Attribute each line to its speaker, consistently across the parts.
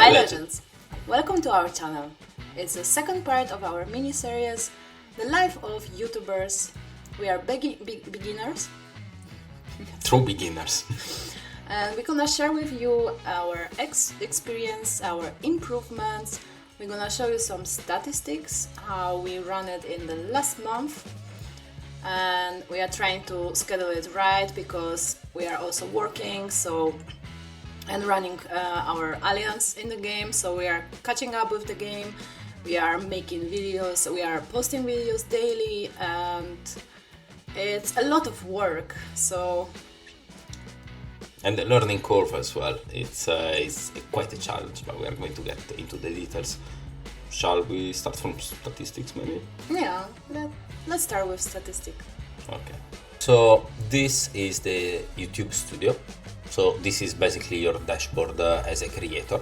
Speaker 1: Hi legends! Welcome to our channel. It's the second part of our mini-series, The Life of YouTubers. We are beginners.
Speaker 2: True beginners.
Speaker 1: And we're gonna share with you our experience, our improvements. We're gonna show you some statistics, how we run it in the last month. And we are trying to schedule it right because we are also working, and running our alliance in the game, so we are catching up with the game. We are making videos, we are posting videos daily, and it's a lot of work.
Speaker 2: And the learning curve as well. It's quite a challenge, but we are going to get into the details. Shall we start from statistics, maybe?
Speaker 1: Yeah, let's start with statistics.
Speaker 2: Okay. So this is the YouTube Studio. So this is basically your dashboard as a creator.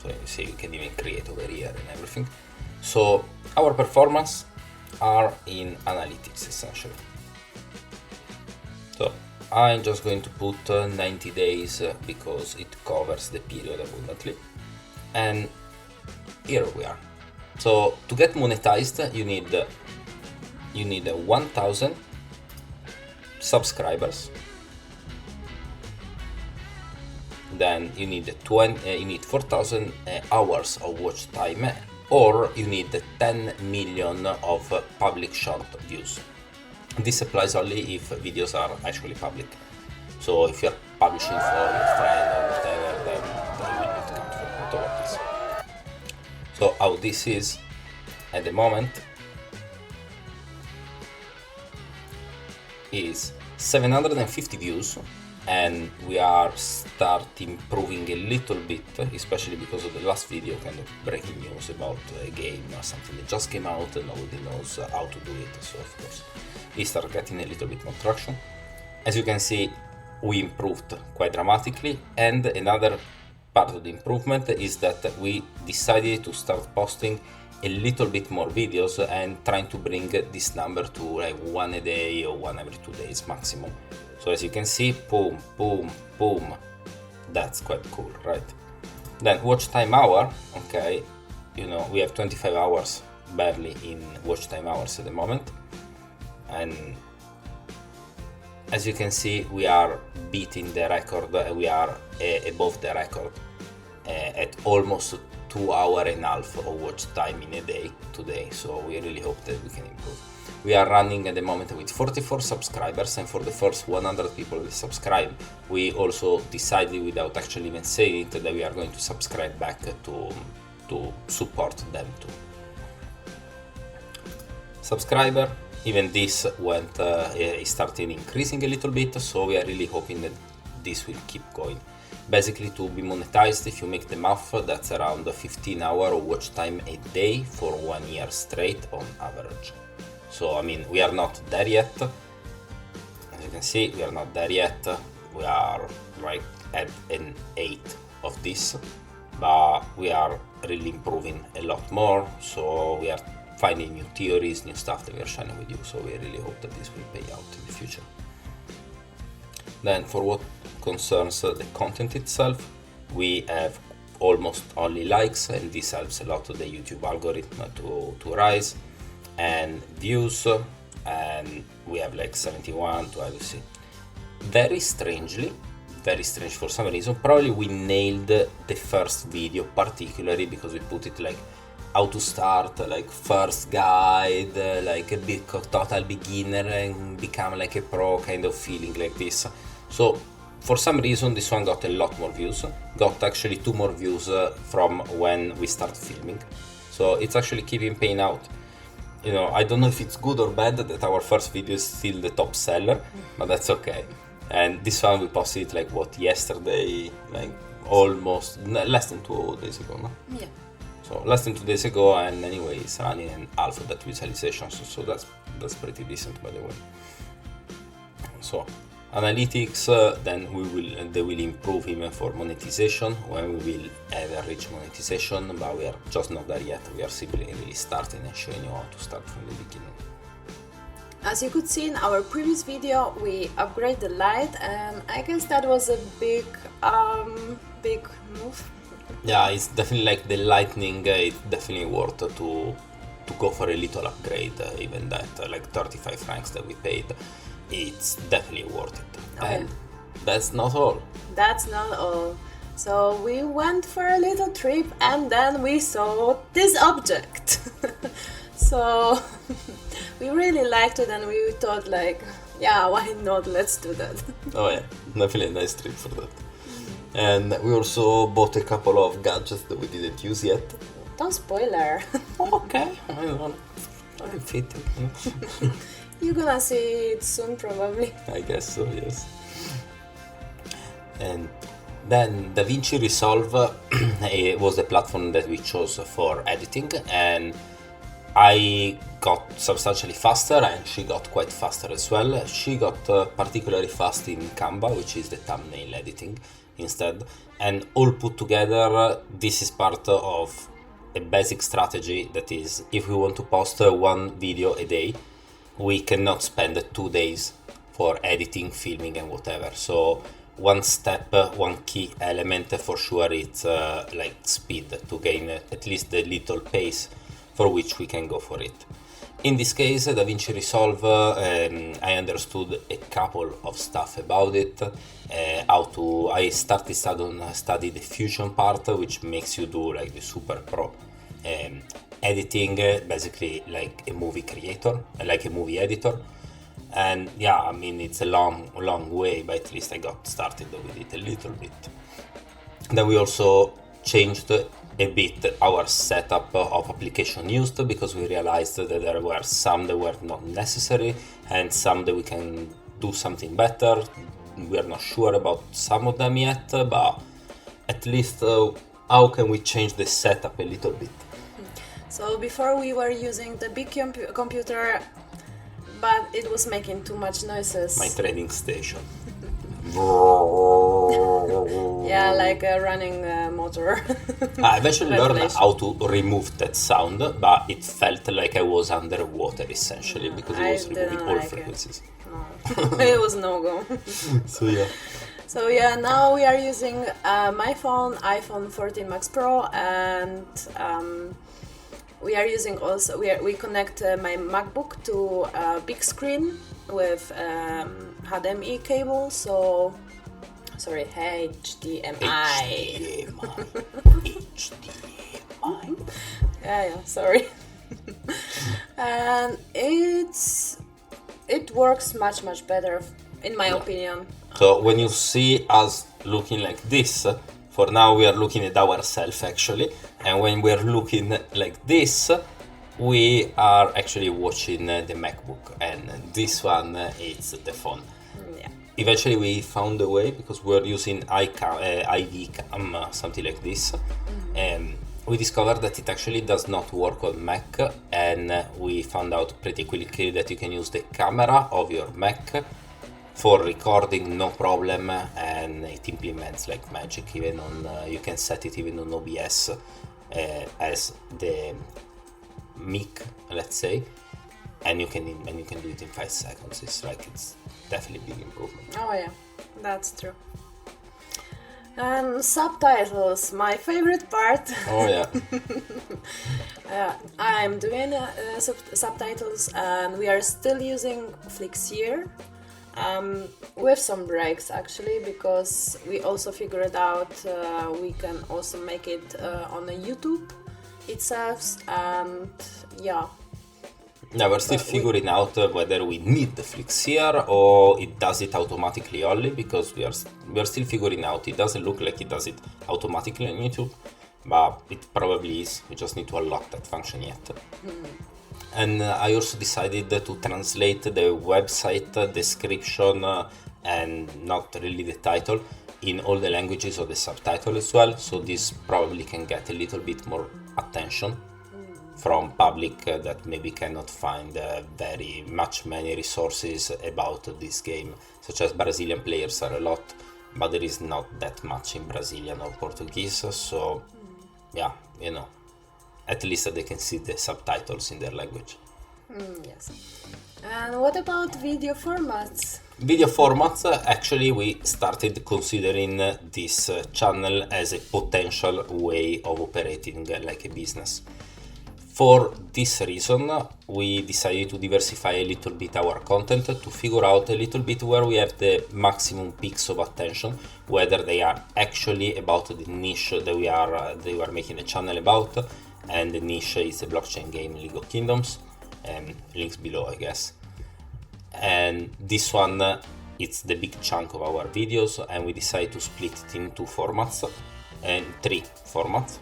Speaker 2: So you see you can even create over here and everything. So our performance are in analytics essentially. So I'm just going to put 90 days because it covers the period abundantly. And here we are. So to get monetized, you need 1,000 subscribers. Then you need 4,000 hours of watch time, or you need 10 million of public short views. This applies only if videos are actually public. So if you're publishing for your friend or whatever, then you will not count for all of this. So how this is at the moment is 750 views, and we are start improving a little bit, especially because of the last video, kind of breaking news about a game or something that just came out and nobody knows how to do it. So of course we start getting a little bit more traction. As you can see, we improved quite dramatically, and another part of the improvement is that we decided to start posting a little bit more videos and trying to bring this number to like one a day or one every 2 days maximum. So as you can see, boom, boom, boom. That's quite cool, right? Then watch time hour, okay, we have 25 hours barely in watch time hours at the moment. And as you can see, we are beating the record, we are above the record at almost 2 hours and a half of watch time in a day today. So we really hope that we can improve. We are running at the moment with 44 subscribers, and for the first 100 people that subscribe, we also decided, without actually even saying it, that we are going to subscribe back to support them too. Subscriber, even this started increasing a little bit, so we are really hoping that this will keep going. Basically, to be monetized, if you make the math, that's around 15 hours of watch time a day for 1 year straight on average. So, I mean, we are not there yet. As you can see, we are not there yet. We are like at an 8 of this, but we are really improving a lot more. So we are finding new theories, new stuff that we are sharing with you. So we really hope that this will pay out in the future. Then for what concerns the content itself, we have almost only likes, and this helps a lot to the YouTube algorithm to rise. And views, and we have like 71 to see. Very strange for some reason. Probably we nailed the first video, particularly because we put it like how to start, like first guide, like a big total beginner and become like a pro kind of feeling like this. So for some reason this one got a lot more views, got actually 2 more views from when we start filming. So it's actually keeping paying out. I don't know if it's good or bad that our first video is still the top seller, but that's okay. And this one we posted like yesterday, like almost less than 2 days ago, no?
Speaker 1: Yeah.
Speaker 2: So less than 2 days ago, and anyway it's running an half of that visualization, so that's pretty decent, by the way. So analytics, then they will improve even for monetization when we will ever reach monetization, but we are just not there yet. We are simply really starting and showing you how to start from the beginning.
Speaker 1: As you could see in our previous video, we upgraded the light, and I guess that was a big move.
Speaker 2: Yeah, it's definitely like the Lightning. It's definitely worth to go for a little upgrade, even that like 35 francs that we paid. It's definitely worth it. And that's not all.
Speaker 1: That's not all. So we went for a little trip and then we saw this object. So we really liked it and we thought like, yeah, why not? Let's do that.
Speaker 2: Oh yeah, definitely a nice trip for that. And we also bought a couple of gadgets that we didn't use yet.
Speaker 1: Don't spoiler.
Speaker 2: Okay, I'm fitting.
Speaker 1: You're gonna see it soon probably.
Speaker 2: I guess so, yes. And then DaVinci Resolve was the platform that we chose for editing, and I got substantially faster and she got quite faster as well. She got particularly fast in Canva, which is the thumbnail editing instead. And all put together, this is part of a basic strategy that is, if we want to post one video a day, we cannot spend 2 days for editing, filming and whatever. So one step, one key element for sure, it's like speed, to gain at least the little pace for which we can go for it. In this case, DaVinci Resolve, I understood a couple of stuff about it. I started study the Fusion part, which makes you do like the super pro editing, basically like a movie creator, like a movie editor. And yeah, I mean, it's a long way, but at least I got started with it a little bit. Then we also changed a bit our setup of application used, because we realized that there were some that were not necessary and some that we can do something better. We are not sure about some of them yet, but at least how can we change the setup a little bit?
Speaker 1: So before we were using the big computer, but it was making too much noises.
Speaker 2: My trading station.
Speaker 1: Yeah, like a running motor.
Speaker 2: I eventually learned how to remove that sound, but it felt like I was underwater essentially, because it was removing all frequencies.
Speaker 1: No. It was no go.
Speaker 2: So yeah.
Speaker 1: Now we are using my phone, iPhone 14 Max Pro, and we are using also, we connect my MacBook to a big screen with HDMI cable, so sorry, HDMI.
Speaker 2: HDMI.
Speaker 1: Yeah, sorry. And it works much better in my opinion.
Speaker 2: So when you see us looking like this, for now we are looking at ourselves actually, and when we are looking like this, we are actually watching the MacBook, and this one is the phone.
Speaker 1: Yeah.
Speaker 2: Eventually we found a way, because we were using IV cam, something like this. We discovered that it actually does not work on Mac, and we found out pretty quickly that you can use the camera of your Mac for recording, no problem, and it implements like magic. Even on you can set it even on OBS as the mic, let's say, and you can do it in 5 seconds. It's definitely a big improvement.
Speaker 1: Oh yeah, that's true. And subtitles, my favorite part.
Speaker 2: Oh yeah.
Speaker 1: I'm doing subtitles, and we are still using Flixeer. With some breaks actually, because we also figured out we can also make it on a YouTube itself, and yeah.
Speaker 2: Yeah, we're still figuring out whether we need the Flixeer or it does it automatically only, because we are still figuring out. It doesn't look like it does it automatically on YouTube, but it probably is. We just need to unlock that function yet. And I also decided to translate the website description and not really the title in all the languages of the subtitle as well. So this probably can get a little bit more attention from public that maybe cannot find many resources about this game, such as Brazilian players are a lot, but there is not that much in Brazilian or Portuguese. So yeah, at least they can see the subtitles in their language.
Speaker 1: Yes. And what about video formats?
Speaker 2: Video formats, actually we started considering this channel as a potential way of operating like a business. For this reason, we decided to diversify a little bit our content to figure out a little bit where we have the maximum peaks of attention, whether they are actually about the niche that we are making a channel about, and the niche is the blockchain game League of Kingdoms, and links below, I guess. And this one, it's the big chunk of our videos, and we decided to split it in two formats and three formats.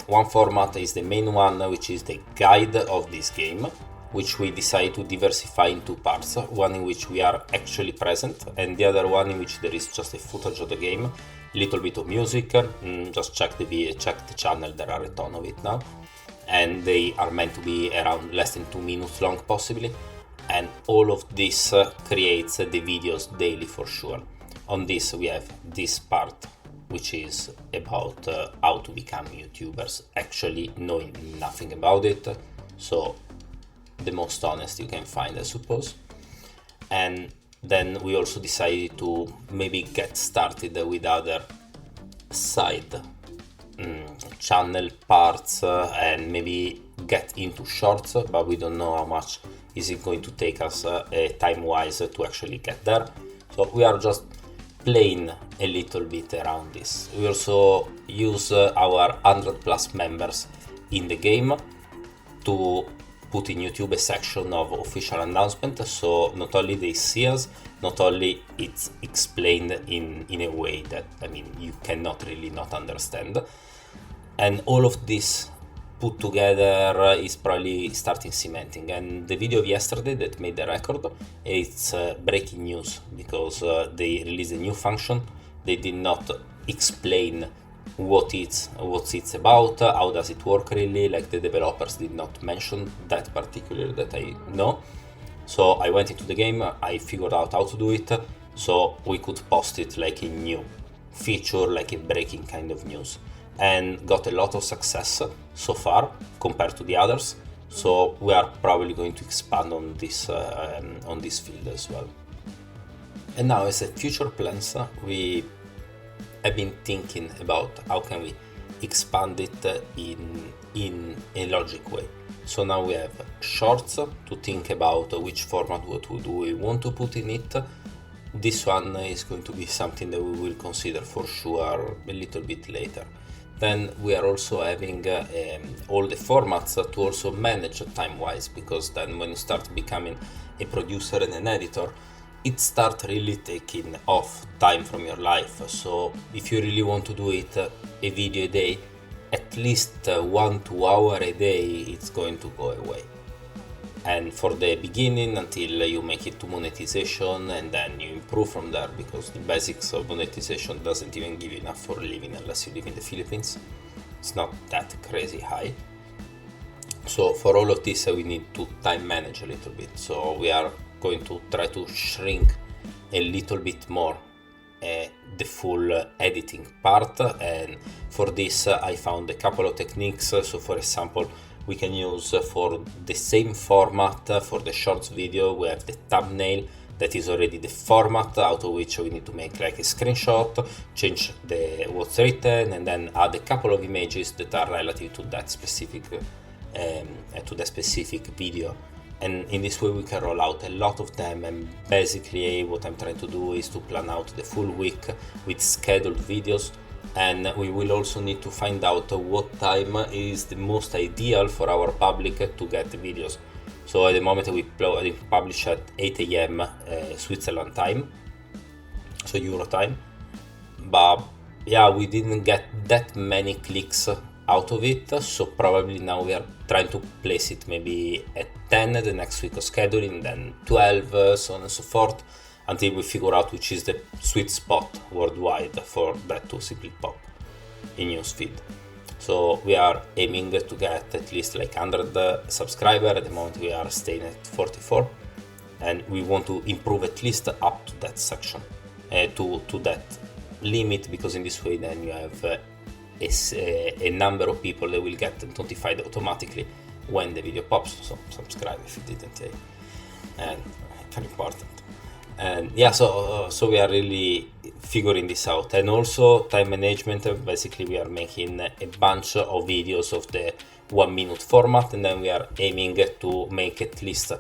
Speaker 2: One format is the main one, which is the guide of this game, which we decide to diversify in two parts, one in which we are actually present and the other one in which there is just a footage of the game, a little bit of music. Just check the channel, there are a ton of it now, and they are meant to be around less than 2 minutes long possibly, and all of this creates the videos daily for sure. On this we have this part, which is about how to become YouTubers, actually knowing nothing about it, so the most honest you can find, I suppose. And then we also decided to maybe get started with other side channel parts and maybe get into shorts, but we don't know how much is it going to take us time wise to actually get there, so we are just playing a little bit around this. We also use our 100 plus members in the game to put in YouTube a section of official announcement, so not only they see us, not only it's explained in a way that, I mean, you cannot really not understand, and all of this put together is probably starting cementing. And the video of yesterday that made the record, it's breaking news, because they released a new function. They did not explain what it's about, how does it work really, like the developers did not mention that particularly that I know. So I went into the game, I figured out how to do it, so we could post it like a new feature, like a breaking kind of news, and got a lot of success so far compared to the others. So we are probably going to expand on this field as well. And now, as a future plans, we have been thinking about how can we expand it in a logic way. So now we have shorts to think about which format, what do we want to put in it. This one is going to be something that we will consider for sure a little bit later. Then we are also having all the formats to also manage time-wise, because then when you start becoming a producer and an editor, it starts really taking off time from your life. So if you really want to do it a video a day, at least 1-2 hours a day, it's going to go away. And for the beginning, until you make it to monetization, and then you improve from there, because the basics of monetization doesn't even give you enough for living unless you live in the Philippines. It's not that crazy high. So for all of this, we need to time manage a little bit. So we are going to try to shrink a little bit more the full editing part, and for this I found a couple of techniques. So for example, we can use for the same format for the shorts video, we have the thumbnail that is already the format, out of which we need to make like a screenshot, change what's written, and then add a couple of images that are relative to that specific video. And in this way we can roll out a lot of them, and basically what I'm trying to do is to plan out the full week with scheduled videos. And we will also need to find out what time is the most ideal for our public to get videos. So at the moment we publish at 8 AM Switzerland time, so Euro time. But yeah, we didn't get that many clicks out of it, so probably now we are trying to place it maybe at 10 the next week of scheduling, then 12, so on and so forth, until we figure out which is the sweet spot worldwide for that to simply pop in newsfeed. So we are aiming to get at least like 100 subscribers. At the moment we are staying at 44, and we want to improve at least up to that section, to that limit, because in this way then you have a number of people that will get notified automatically when the video pops. So subscribe if you didn't, and very important. And yeah, so we are really figuring this out. And also time management, basically we are making a bunch of videos of the 1 minute format, and then we are aiming to make at least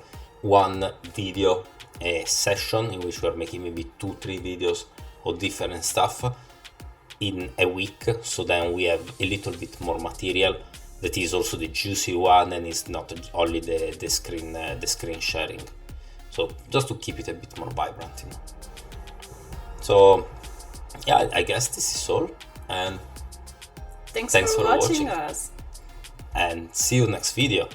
Speaker 2: one video a session in which we are making maybe 2-3 videos of different stuff in a week, so then we have a little bit more material that is also the juicy one and is not only the screen sharing. So just to keep it a bit more vibrant, you know. So yeah, I guess this is all, and
Speaker 1: Thanks for watching us.
Speaker 2: And see you next video.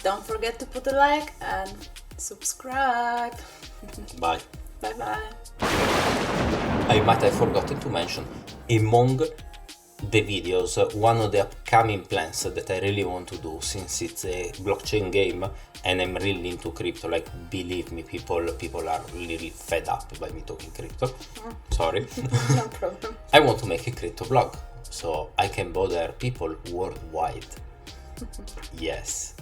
Speaker 1: Don't forget to put a like and subscribe.
Speaker 2: Bye.
Speaker 1: Bye bye.
Speaker 2: I might have forgotten to mention, among the videos, one of the upcoming plans that I really want to do, since it's a blockchain game and I'm really into crypto, like believe me, people are really fed up by me talking crypto. Sorry.
Speaker 1: No problem.
Speaker 2: I want to make a crypto blog so I can bother people worldwide. Yes.